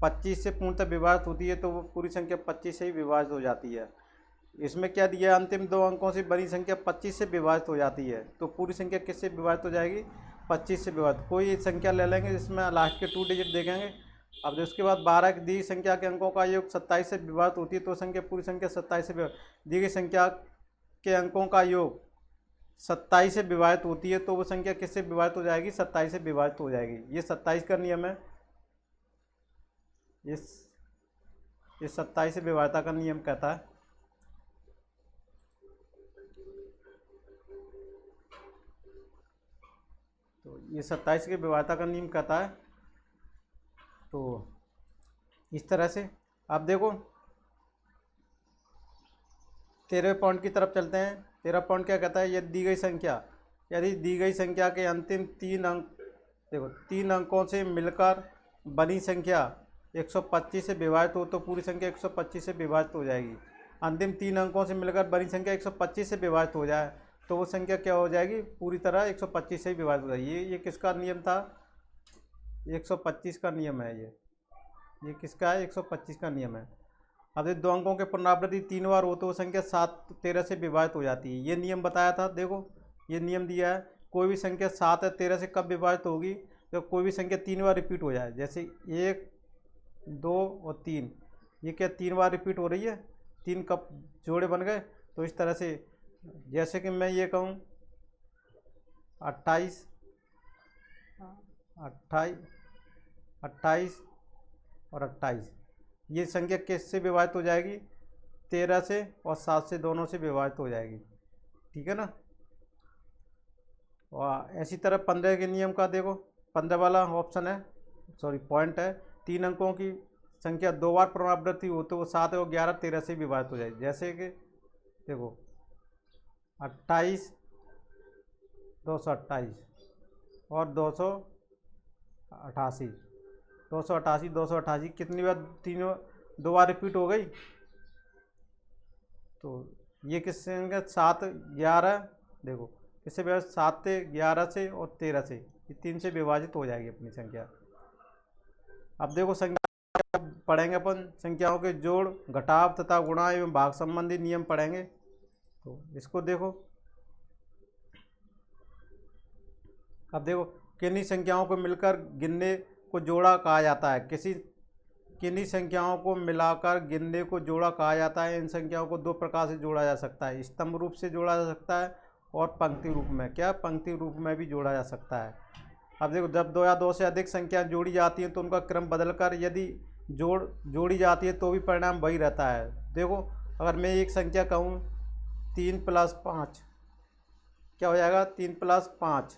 25 से पूर्णतः विभाजित होती है तो वो पूरी संख्या 25 से ही विभाजित हो जाती है। इसमें क्या दिया? अंतिम 2 अंकों से बनी संख्या 25 से विभाजित हो जाती है तो पूरी संख्या किससे विभाजित हो जाएगी? 25 से विभाजित। कोई एक संख्या ले लेंगे जिसमें लास्ट के 2 डिजिट देखेंगे। अब उसके बाद 12 की दी संख्या के अंकों का योग 27 से विभाजित होती है तो संख्या पूरी संख्या 27 से दी गई संख्या के अंकों का योग 27 से विभाजित होती है तो वो संख्या किससे विभाजित हो जाएगी? 27 से विभाजित हो जाएगी। ये 27 का नियम है। इस 27 से विभाज्यता का नियम कहता है। तो ये 27 के विभाज्यता का नियम कहता है। तो इस तरह से आप देखो 13वें पॉइंट की तरफ चलते हैं। 13वां पॉइंट क्या कहता है? यदि दी गई संख्या, यदि दी गई संख्या के अंतिम 3 अंक, देखो 3 अंकों से मिलकर बनी संख्या 125 से विभाजित हो तो पूरी संख्या 125 से विभाजित हो जाएगी। अंतिम 3 अंकों से मिलकर बनी संख्या 125 से विभाजित हो जाए तो वो संख्या क्या हो जाएगी? पूरी तरह 125 से ही विभाजित हो जाएगी। ये किसका नियम था? 125 का नियम है। ये किसका है? 125 का नियम है। अब ये 2 अंकों के पुनरावृत्ति 3 बार हो तो वो संख्या 7 13 से विभाजित हो जाती है। ये नियम बताया था। देखो ये नियम दिया है, कोई भी संख्या 7 या 13 से कब विभाजित होगी? तो कोई भी संख्या 3 बार रिपीट हो जाए। जैसे 1 2 और 3, ये क्या 3 बार रिपीट हो रही है? 3 कब जोड़े बन गए। तो इस तरह से जैसे कि मैं ये कहूँ 28 28 28 और 28, ये संख्या किससे विभाजित हो जाएगी? 13 से और 7 से दोनों से विभाजित हो जाएगी। ठीक है ना। और ऐसी तरह 15 के नियम का देखो, 15 वाला ऑप्शन है, सॉरी पॉइंट है, 3 अंकों की संख्या 2 बार पुनरावृत्ति हो तो वो 7 और 11 13 से विभाजित हो जाएगी। जैसे कि देखो 28 228 और 288 288 कितनी बार? 2 बार रिपीट हो गई। तो ये किससे होंगे? 7 11, देखो किससे विभाजित? 7 से 11 से और 13 से, ये 3 से विभाजित हो जाएगी अपनी संख्या। अब देखो संख्या पढ़ेंगे अपन, संख्याओं के जोड़, घटाव तथा गुणा एवं भाग संबंधी नियम पढ़ेंगे। तो इसको देखो, अब देखो किन्हीं संख्याओं को मिलकर गिनने को जोड़ा कहा जाता है। किन्हीं संख्याओं को मिलाकर गिनने को जोड़ा कहा जाता है। इन संख्याओं को 2 प्रकार से जोड़ा जा सकता है, स्तंभ रूप से जोड़ा जा सकता है और पंक्ति रूप में। क्या? पंक्ति रूप में भी जोड़ा जा सकता है। अब देखो जब 2 या 2 से अधिक संख्याएं जोड़ी जाती हैं तो उनका क्रम बदलकर यदि जोड़ी जाती है तो भी परिणाम वही रहता है। देखो अगर मैं एक संख्या कहूँ 3 + 5, क्या हो जाएगा? 3 + 5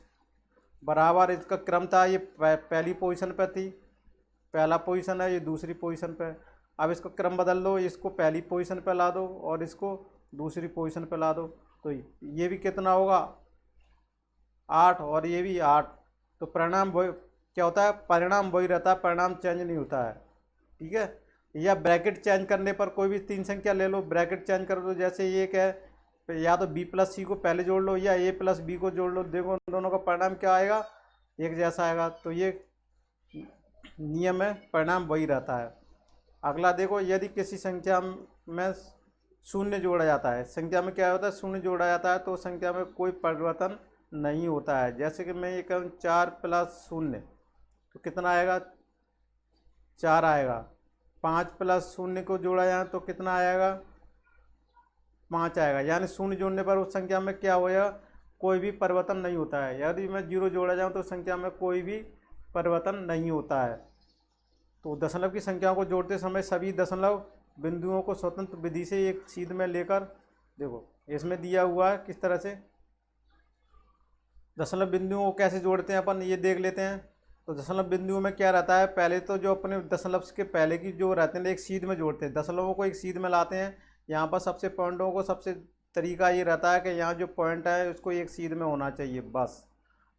बराबर, इसका क्रम था, ये पहली पोजीशन पर थी, पहला पोजीशन है, ये दूसरी पोजीशन पे। अब इसको क्रम बदल लो, इसको पहली पोजीशन पे ला दो और इसको दूसरी पोजीशन पे ला दो तो ये भी कितना होगा? 8 और ये भी 8। तो परिणाम वही क्या होता है? परिणाम वही रहता है, परिणाम चेंज नहीं होता है। ठीक है। या ब्रैकेट चेंज करने पर कोई भी 3 संख्या ले लो, ब्रैकेट चेंज कर दो। जैसे ये क्या है, या तो b + c को पहले जोड़ लो या a + b को जोड़ लो, देखो उन दोनों का परिणाम क्या आएगा? एक जैसा आएगा। तो ये नियम है, परिणाम वही रहता है। अगला देखो, यदि किसी संख्या में शून्य जोड़ा जाता है, संख्या में क्या होता है, शून्य जोड़ा जाता है, तो संख्या में कोई परिवर्तन नहीं होता है। जैसे कि मैं ये कहूँ 4 प्लस शून्य, तो कितना आएगा, 4 आएगा। 5 प्लस शून्य को जोड़ा जाए तो कितना आएगा, 5 आएगा। यानी शून्य जोड़ने पर उस संख्या में क्या होगा, कोई भी परिवर्तन नहीं होता है। यदि मैं 0 जोड़ा जाऊँ तो संख्या में कोई भी परिवर्तन नहीं होता है। तो दशमलव की संख्याओं को जोड़ते समय सभी दशमलव बिंदुओं को स्वतंत्र विधि से एक सीध में लेकर, देखो इसमें दिया हुआ है किस तरह से दशमलव बिंदुओं को कैसे जोड़ते हैं अपन, ये देख लेते हैं। तो दशमलव बिंदुओं में क्या रहता है, पहले तो जो अपने दशमलव के पहले की जो रहते हैं एक सीध में जोड़ते हैं, दशमलवों को एक सीध में लाते हैं। यहाँ पर सबसे पॉइंटों को सबसे तरीका ये रहता है कि यहाँ जो पॉइंट है उसको एक सीध में होना चाहिए बस,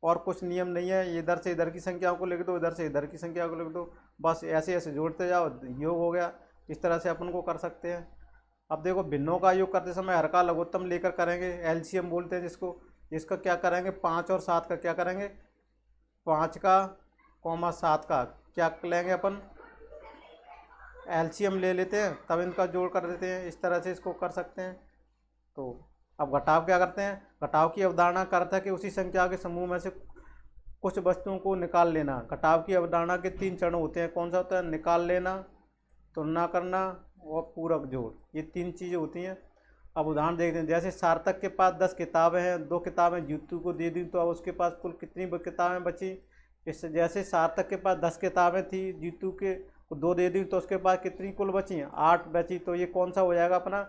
और कुछ नियम नहीं है। इधर से इधर की संख्याओं को लिख दो, इधर से इधर की संख्या को लिख दो, बस ऐसे ऐसे जोड़ते जाओ, योग हो गया। इस तरह से अपन को कर सकते हैं। अब देखो भिन्नों का योग करते समय हर का लघुत्तम लेकर करेंगे, एलसीएम बोलते हैं जिसको। इसका क्या करेंगे, 5 और 7 का क्या करेंगे, 5 का कॉमा 7 का क्या लेंगे अपन, एलसीएम ले लेते हैं, तब इनका जोड़ कर देते हैं। इस तरह से इसको कर सकते हैं। तो अब घटाव क्या करते हैं, घटाव की अवधारणा का अर्थ है कि उसी संख्या के समूह में से कुछ वस्तुओं को निकाल लेना। घटाव की अवधारणा के 3 चरण होते हैं। कौन सा होता है, निकाल लेना, तुलना करना और पूरक जोड़, ये 3 चीज़ें होती हैं। अब उदाहरण देखते हैं। जैसे सार्थक के पास 10 किताबें हैं, 2 किताबें जीतू को दे दी, तो अब उसके पास कुल कितनी किताबें बची। इससे जैसे सार्थक के पास 10 किताबें थी, जीतू के 2 दे दी, तो उसके पास कितनी कुल बची, 8 बची। तो ये कौन सा हो जाएगा अपना,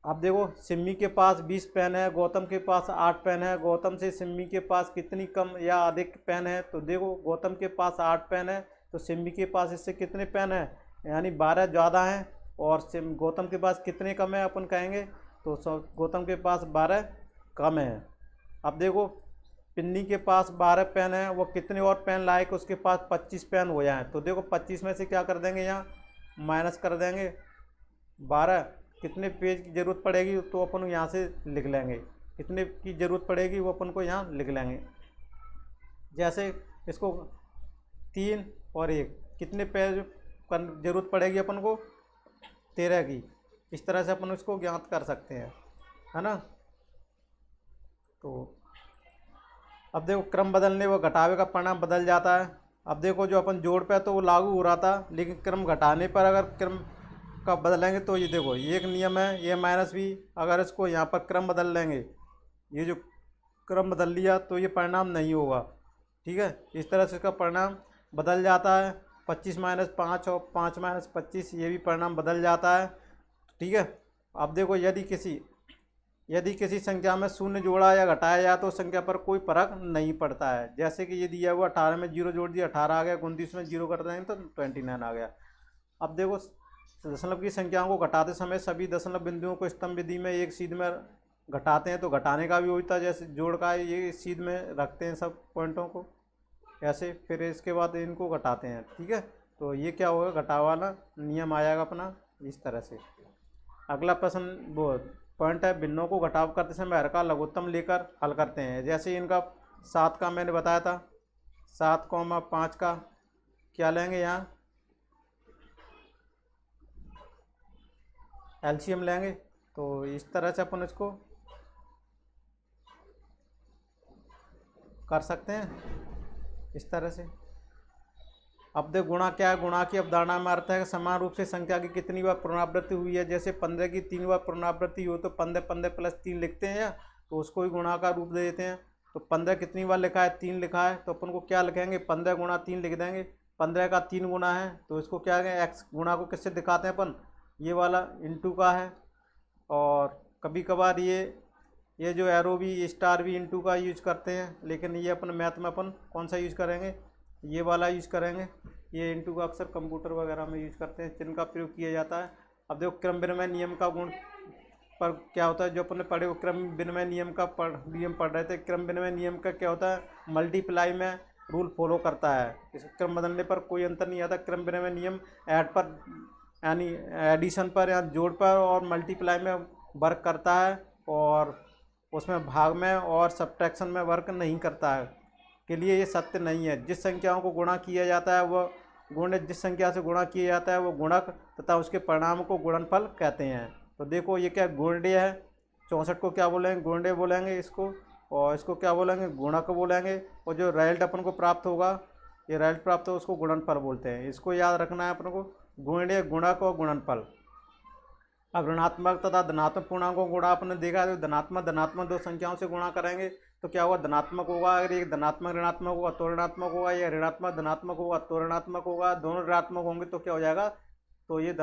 अब देखो सिम्मी के पास 20 पेन है, गौतम के पास 8 पेन है। गौतम से सिम्मी के पास कितनी कम या अधिक पेन है, तो देखो गौतम के पास 8 पेन है, तो सिम्मी के पास इससे कितने पेन है, यानी 12 ज़्यादा हैं। और गौतम के पास कितने कम है, अपन कहेंगे तो गौतम के पास 12 कम है। अब देखो पिन्नी के पास 12 पेन है, वो कितने और पेन लाए कि उसके पास 25 पेन हो जाए। तो देखो 25 में से क्या कर देंगे, यहाँ माइनस कर देंगे 12। कितने पेज की ज़रूरत पड़ेगी तो अपन यहाँ से लिख लेंगे, कितने की ज़रूरत पड़ेगी वो अपन को यहाँ लिख लेंगे। जैसे इसको 3 और 1, कितने पेज का ज़रूरत पड़ेगी अपन को, 13 की। इस तरह से अपन इसको ज्ञात कर सकते हैं, है ना। तो अब देखो क्रम बदलने व घटावे का परिणाम बदल जाता है। अब देखो जो अपन जोड़ पे तो वो लागू हो रहा था, लेकिन क्रम घटाने पर अगर क्रम का बदलेंगे तो ये देखो ये एक नियम है, ये माइनस भी, अगर इसको यहाँ पर क्रम बदल लेंगे, ये जो क्रम बदल लिया तो ये परिणाम नहीं होगा, ठीक है। इस तरह से इसका परिणाम बदल जाता है। 25 - 5 और 5 - 25, ये भी परिणाम बदल जाता है, ठीक है। अब देखो यदि किसी संख्या में शून्य जोड़ा या घटाया जाए तो संख्या पर कोई फर्क नहीं पड़ता है। जैसे कि ये दिया हुआ 18 में 0 जोड़ दिया, 18 आ गया, 29 में 0 कर देंगे तो 29 आ गया। अब देखो दशमलव की संख्याओं को घटाते समय सभी दशमलव बिंदुओं को स्तंभ विधि में एक सीध में घटाते हैं। तो घटाने का भी होता है, जैसे जोड़ का ये सीध में रखते हैं सब पॉइंटों को ऐसे, फिर इसके बाद इनको घटाते हैं, ठीक है। तो ये क्या होगा, घटाव वाला नियम आ जाएगा अपना इस तरह से। अगला प्रश्न वो पॉइंट है, भिन्नों को घटाव करते समय हर का लघुत्तम लेकर हल करते हैं। जैसे इनका 7 का मैंने बताया था, 7, 5 का क्या लेंगे, यहाँ एलसीएम लेंगे। तो इस तरह से अपन इसको कर सकते हैं इस तरह से। अब देख गुणा क्या है, गुणा की अवधारणा में अर्थ है कि समान रूप से संख्या की कितनी बार पुनरावृत्ति हुई है। जैसे 15 की 3 बार पुनरावृत्ति हो तो 15 15 + 3 लिखते हैं, या तो उसको ही गुणा का रूप दे देते हैं। तो 15 कितनी बार लिखा है, 3 लिखा है, तो अपन को क्या लिखेंगे, 15 × 3 लिख देंगे। 15 का 3 गुना है, तो इसको क्या है, एक्स गुणा को किससे दिखाते हैं अपन, ये वाला इंटू का है। और कभी कभार ये जो एरो भी स्टार भी इंटू का यूज करते हैं, लेकिन ये अपन मैथ में अपन कौन सा यूज करेंगे, ये वाला यूज करेंगे। ये इंटू का अक्सर कंप्यूटर वगैरह में यूज करते हैं, चिन्ह का प्रयोग किया जाता है। अब देखो क्रम विनिमय नियम का गुण पर क्या होता है, जो अपन ने पढ़े वो क्रम विनिमय नियम का नियम पढ़ रहे थे। क्रम विनिमय नियम का क्या होता है, मल्टीप्लाई में रूल फॉलो करता है, इस क्रम बदलने पर कोई अंतर नहीं आता। क्रम विनिमय नियम ऐड पर यानी एडिशन पर या जोड़ पर और मल्टीप्लाई में वर्क करता है, और उसमें भाग में और सब्ट्रैक्शन में वर्क नहीं करता है। के लिए ये सत्य नहीं है। जिस संख्याओं को गुणा किया जाता है वह गुण जिस संख्या से गुणा किया जाता है वो गुणक तथा उसके परिणाम को गुणनफल कहते हैं। तो देखो ये क्या गुणनीय है, 64 को क्या बोलेंगे, गुणनीय बोलेंगे इसको, और इसको क्या बोलेंगे, गुणक बोलेंगे। और जो रिजल्ट अपन को प्राप्त होगा, ये रिजल्ट प्राप्त हो उसको गुणनफल बोलते हैं। इसको याद रखना है अपन को, गुणनीय, गुणक और गुणनफल। अब ऋणात्मक तथा धनात्मक पूर्णांकों को गुणा आपने देखा है, तो धनात्मक धनात्मक दो संख्याओं से गुणा करेंगे तो क्या होगा, धनात्मक होगा। अगर एक धनात्मक ऋणात्मक होगा तो ऋणात्मक होगा, या ऋणात्मक धनात्मक होगा तो ऋणात्मक होगा। दोनों ऋणात्मक होंगे तो क्या हो जाएगा, तो ये